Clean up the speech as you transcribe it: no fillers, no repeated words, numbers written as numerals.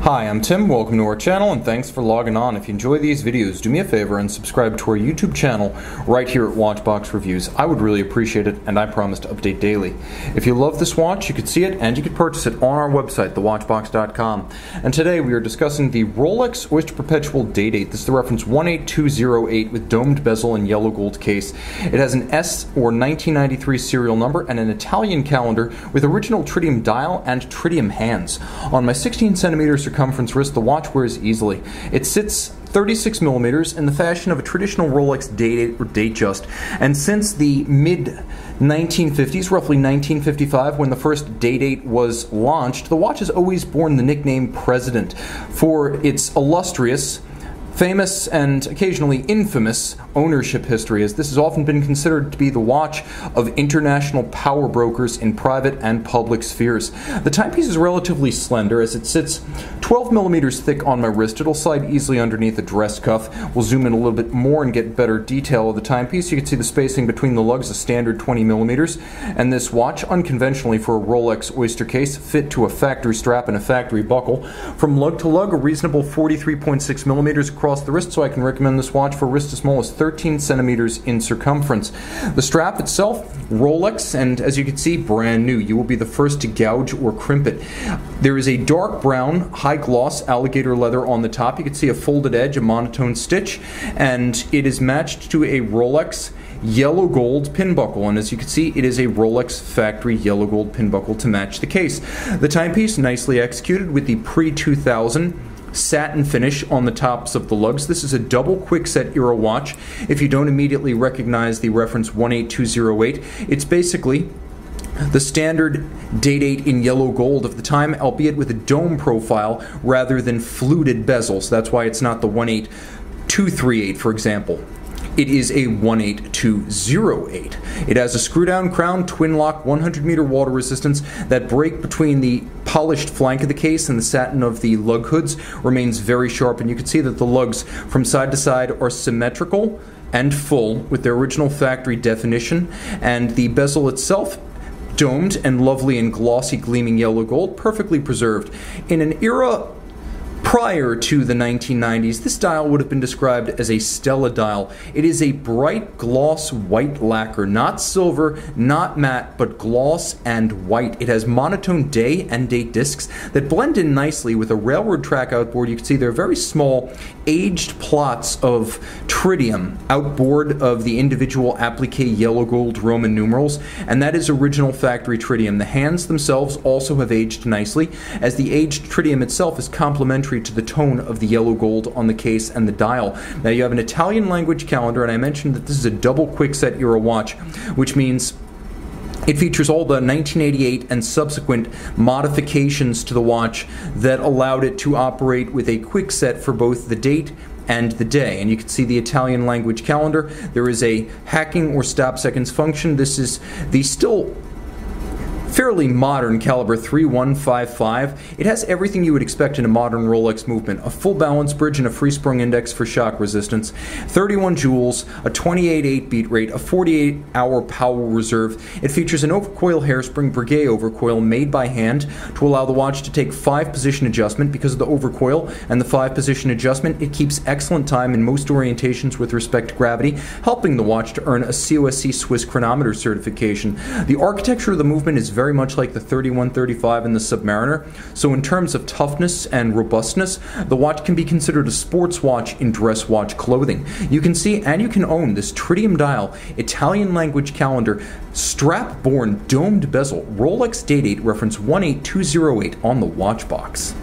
Hi, I'm Tim, welcome to our channel, and thanks for logging on. If you enjoy these videos, do me a favor and subscribe to our YouTube channel right here at Watchbox Reviews. I would really appreciate it, and I promise to update daily. If you love this watch, you could see it, and you could purchase it on our website, thewatchbox.com. And today we are discussing the Rolex Oyster Perpetual Day-Date. This is the reference 18208 with domed bezel and yellow gold case. It has an S or 1993 serial number and an Italian calendar with original tritium dial and tritium hands. On my 16 centimeter circumference wrist, the watch wears easily. It sits 36 millimeters in the fashion of a traditional Rolex Day Date or Date Just, and since the mid-1950s, roughly 1955, when the first Day Date was launched, the watch has always borne the nickname President for its illustrious, famous, and occasionally infamous ownership history, as this has often been considered to be the watch of international power brokers in private and public spheres. The timepiece is relatively slender, as it sits 12 millimeters thick on my wrist. It'll slide easily underneath a dress cuff. We'll zoom in a little bit more and get better detail of the timepiece. You can see the spacing between the lugs, a standard 20 millimeters, and this watch, unconventionally for a Rolex Oyster case, fit to a factory strap and a factory buckle. From lug to lug, a reasonable 43.6 millimeters across the wrist, so I can recommend this watch for wrists as small as 13 centimeters in circumference. The strap itself, Rolex, and as you can see, brand new. You will be the first to gouge or crimp it. There is a dark brown, high gloss alligator leather on the top. You can see a folded edge, a monotone stitch, and it is matched to a Rolex yellow gold pin buckle, and as you can see, it is a Rolex factory yellow gold pin buckle to match the case. The timepiece nicely executed with the pre-2000 satin finish on the tops of the lugs. This is a double quickset era watch. If you don't immediately recognize the reference 18208, it's basically the standard Day Date in yellow gold of the time, albeit with a dome profile rather than fluted bezels. That's why it's not the 18238, for example. It is a 18208. It has a screw-down crown, twin-lock, 100-meter water resistance. That break between the polished flank of the case and the satin of the lug hoods remains very sharp, and you can see that the lugs from side to side are symmetrical and full with their original factory definition, and the bezel itself domed and lovely and glossy gleaming yellow gold, perfectly preserved. In an era prior to the 1990s, this dial would have been described as a Stella dial. It is a bright gloss white lacquer, not silver, not matte, but gloss and white. It has monotone day and date discs that blend in nicely with a railroad track outboard. You can see they're very small, aged plots of tritium outboard of the individual applique yellow gold Roman numerals, and that is original factory tritium. The hands themselves also have aged nicely, as the aged tritium itself is complementary to the tone of the yellow gold on the case and the dial. Now you have an Italian language calendar, and I mentioned that this is a double quickset era watch, which means it features all the 1988 and subsequent modifications to the watch that allowed it to operate with a quickset for both the date and the day. And you can see the Italian language calendar. There is a hacking or stop seconds function. This is the still fairly modern caliber 3155. It has everything you would expect in a modern Rolex movement: a full balance bridge and a free sprung index for shock resistance, 31 joules, a 28.8 beat rate, a 48-hour power reserve. It features an overcoil hairspring Breguet overcoil made by hand to allow the watch to take 5-position adjustment. Because of the overcoil and the 5-position adjustment, it keeps excellent time in most orientations with respect to gravity, helping the watch to earn a COSC Swiss chronometer certification. The architecture of the movement is very much like the 3135 and the Submariner, so in terms of toughness and robustness, the watch can be considered a sports watch in dress watch clothing. You can see and you can own this tritium dial, Italian language calendar, strap-borne domed bezel Rolex Day Date reference 18208 on the watch box.